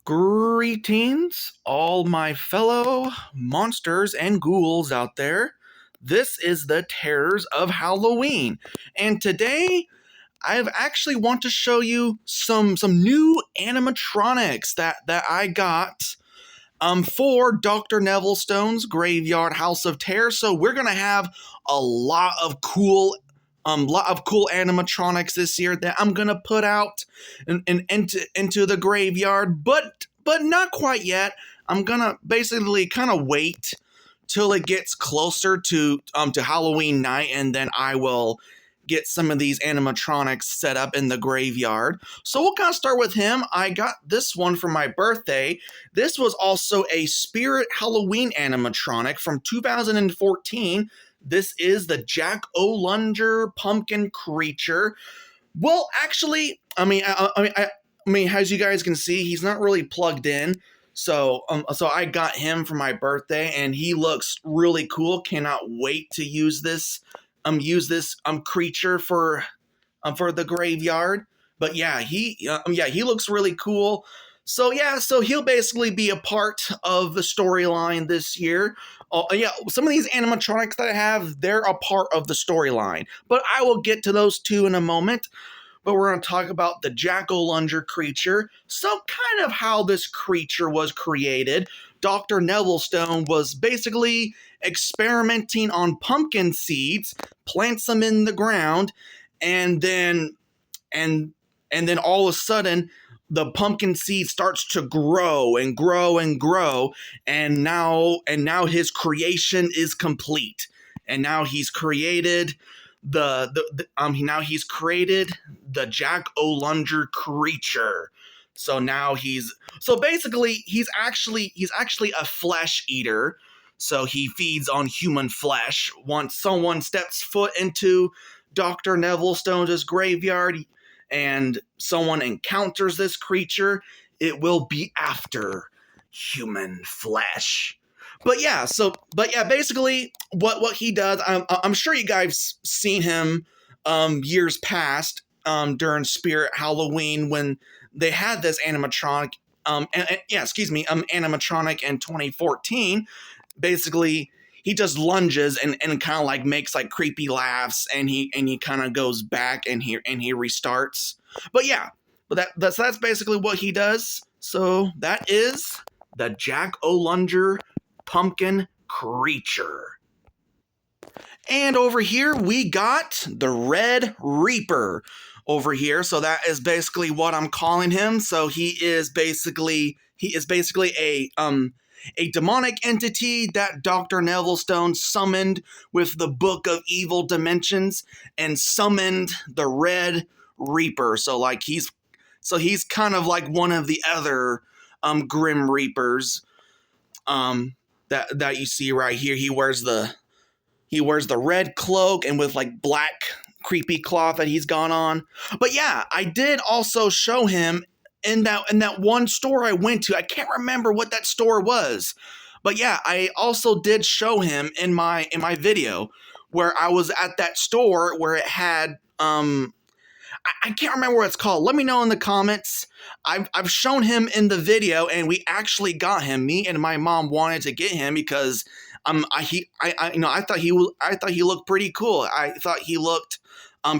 Greetings, all my fellow monsters and ghouls out there. This is the Terrors of Halloween, and today I actually want to show you some new animatronics that I got for Dr. Nevillestones Graveyard House of Terror. So we're gonna have a lot of cool animatronics this year that I'm gonna put out into the graveyard, but not quite yet. I'm gonna basically kind of wait till it gets closer to Halloween night, and then I will get some of these animatronics set up in the graveyard. So we'll kind of start with him. I got this one for my birthday. This was also a Spirit Halloween animatronic from 2014. This is the Jack-o'-lantern pumpkin creature. Well, actually, I mean, as you guys can see, he's not really plugged in. So I got him for my birthday, and he looks really cool. Cannot wait to use this creature for the graveyard. But yeah, he looks really cool. So yeah, so he'll basically be a part of the storyline this year. Some of these animatronics that I have, they're a part of the storyline. But I will get to those two in a moment. But we're going to talk about the Jack-o'-lantern creature. So kind of how this creature was created. Dr. Nevillestone was basically experimenting on pumpkin seeds, plants them in the ground, and then all of a sudden the pumpkin seed starts to grow and grow and grow, and now his creation is complete. And now he's created he's created the Jack-o'-lantern creature. So now he's actually a flesh eater. So he feeds on human flesh. Once someone steps foot into Dr. Nevillestone's graveyard and someone encounters this creature, it will be after human flesh. But yeah, basically what he does, I'm sure you guys seen him years past during Spirit Halloween when they had this animatronic animatronic in 2014. Basically, he just lunges and kind of like makes like creepy laughs, and he kind of goes back and he restarts. But yeah, that's basically what he does. So that is the Jack-o'-lantern pumpkin creature. And over here we got the Red Reaper over here. So that is basically what I'm calling him. So he is basically a demonic entity that Dr. Nevillestone summoned with the Book of Evil Dimensions and summoned the Red Reaper. So he's kind of like one of the other Grim Reapers that you see right here. He wears the red cloak and with like black creepy cloth that he's gone on. But yeah, I did also show him in that one store I went to. I can't remember what that store was. But yeah, I also did show him in my video where I was at that store where it had I can't remember what it's called. Let me know in the comments. I've shown him in the video, and we actually got him. Me and my mom wanted to get him because I thought he looked pretty cool. I thought he looked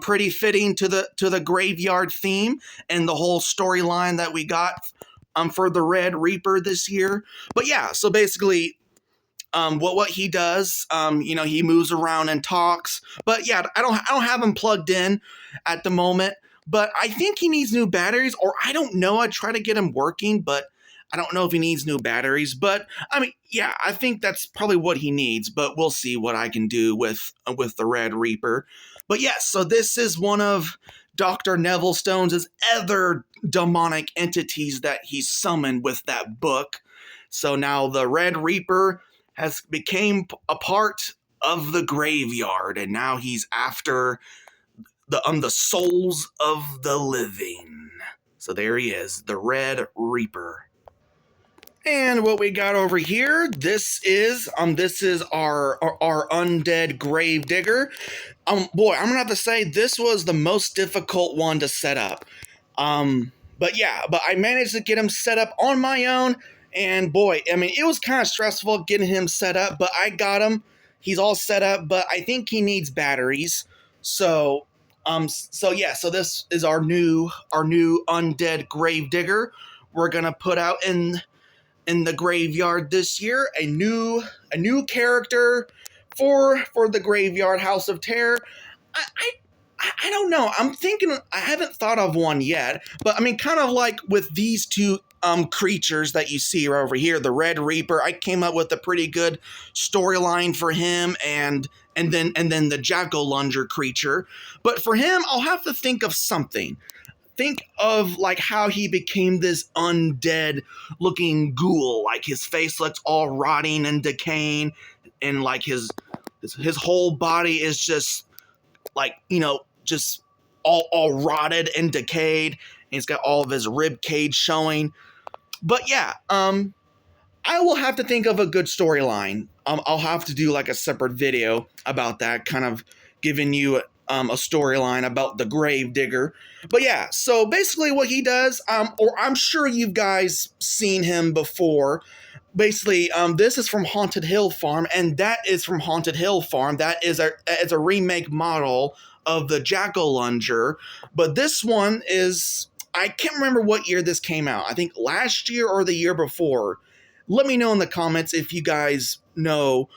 pretty fitting to the graveyard theme and the whole storyline that we got for the Red Reaper this year. But yeah, so basically what he does, he moves around and talks. But yeah, I don't have him plugged in at the moment. But I think he needs new batteries, or I don't know. I try to get him working, but I don't know if he needs new batteries. But I mean, yeah, I think that's probably what he needs. But we'll see what I can do with the Red Reaper. But yes, so this is one of Dr. Nevillestone's other demonic entities that he summoned with that book. So now the Red Reaper has became a part of the graveyard, and now he's after the souls of the living. So there he is, the Red Reaper. And what we got over here, this is our undead grave digger. Boy, I'm gonna have to say this was the most difficult one to set up. But yeah, but I managed to get him set up on my own. And boy, I mean, it was kind of stressful getting him set up, but I got him. He's all set up, but I think he needs batteries. So, so this is our new undead gravedigger. We're gonna put out in the graveyard this year a new character for the graveyard House of Terror. I, I I don't know. I'm thinking I haven't thought of one yet, but I mean, kind of like with these two creatures that you see over here, the Red Reaper. I came up with a pretty good storyline for him, and then the Jack-o'-lantern creature. But for him, I'll have to think of something. Think of like how he became this undead looking ghoul. Like his face looks all rotting and decaying, and like his whole body is just like, just all rotted and decayed. And he's got all of his rib cage showing. But yeah, I will have to think of a good storyline. I'll have to do like a separate video about that, kind of giving you a storyline about the Gravedigger. But yeah, so basically what he does, or I'm sure you guys seen him before. Basically, this is from Haunted Hill Farm, and that is from Haunted Hill Farm. That is a remake model of the Jack-o'-lantern. But this one is, I can't remember what year this came out. I think last year or the year before. Let me know in the comments if you guys know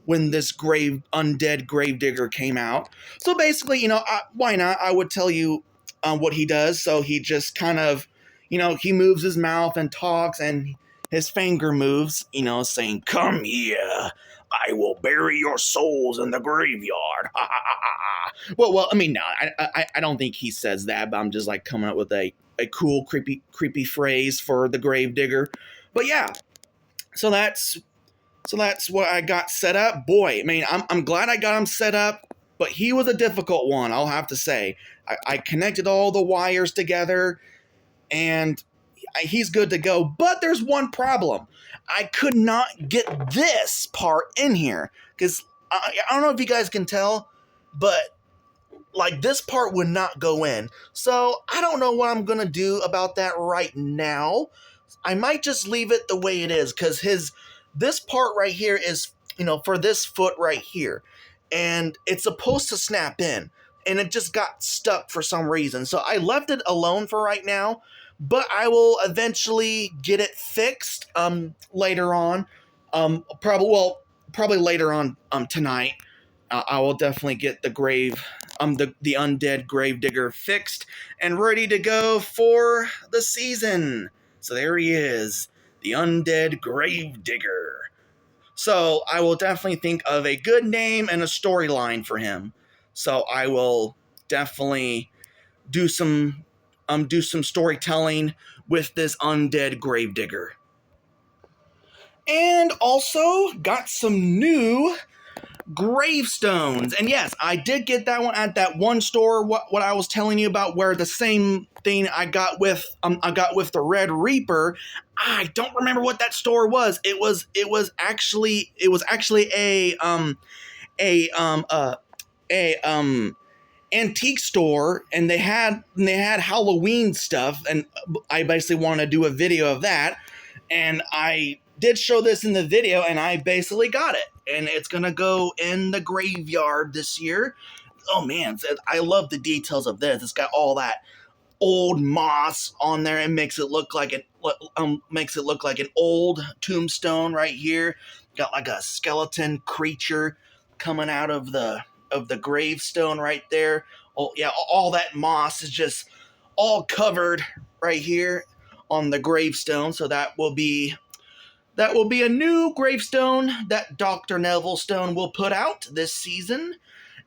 when this undead gravedigger came out. So basically, why not? I would tell you what he does. So he just kind of, he moves his mouth and talks, and his finger moves, saying, "Come here. I will bury your souls in the graveyard." Well, I mean, no, I don't think he says that, but I'm just like coming up with a cool, creepy phrase for the gravedigger. But yeah, so that's what I got set up. Boy, I mean, I'm glad I got him set up, but he was a difficult one, I'll have to say. I connected all the wires together, and he's good to go. But there's one problem. I could not get this part in here, because I don't know if you guys can tell, but like this part would not go in. So I don't know what I'm going to do about that right now. I might just leave it the way it is, because this part right here is, for this foot right here. And it's supposed to snap in. And it just got stuck for some reason. So I left it alone for right now. But I will eventually get it fixed later on. Probably later on tonight. I will definitely get the the undead gravedigger fixed and ready to go for the season. So there he is, the undead gravedigger. So I will definitely think of a good name and a storyline for him. So I will definitely do some storytelling with this undead gravedigger. And also got some new gravestones. And yes, I did get that one at that one store, what I was telling you about, where the same thing I got with the Red Reaper. I don't remember what that store was. It was actually a antique store, and they had Halloween stuff, and I basically want to do a video of that. And I did show this in the video, and I basically got it. And it's going to go in the graveyard this year. Oh, man, I love the details of this. It's got all that old moss on there. It makes it look like an old tombstone right here. Got like a skeleton creature coming out of the gravestone right there. Oh, yeah, all that moss is just all covered right here on the gravestone. So that will be a new gravestone that Dr. Nevillestone will put out this season.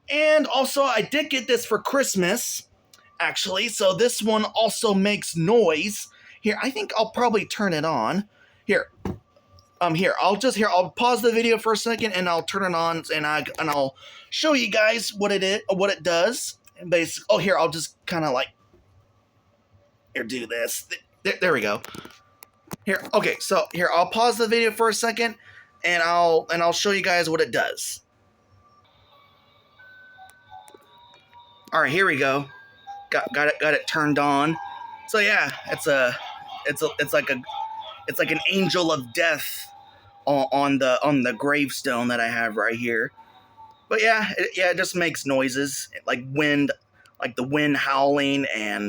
And also, I did get this for Christmas, actually. So this one also makes noise. Here, I think I'll probably turn it on. Here, I'll pause the video for a second, and I'll turn it on, and I'll show you guys what it does. And basically, I'll just kind of like do this. There we go. Here, okay, so here, I'll pause the video for a second, and I'll show you guys what it does. All right, here we go. Got it turned on. So yeah, it's like an angel of death on the gravestone that I have right here. But yeah, it just makes noises like wind, like the wind howling and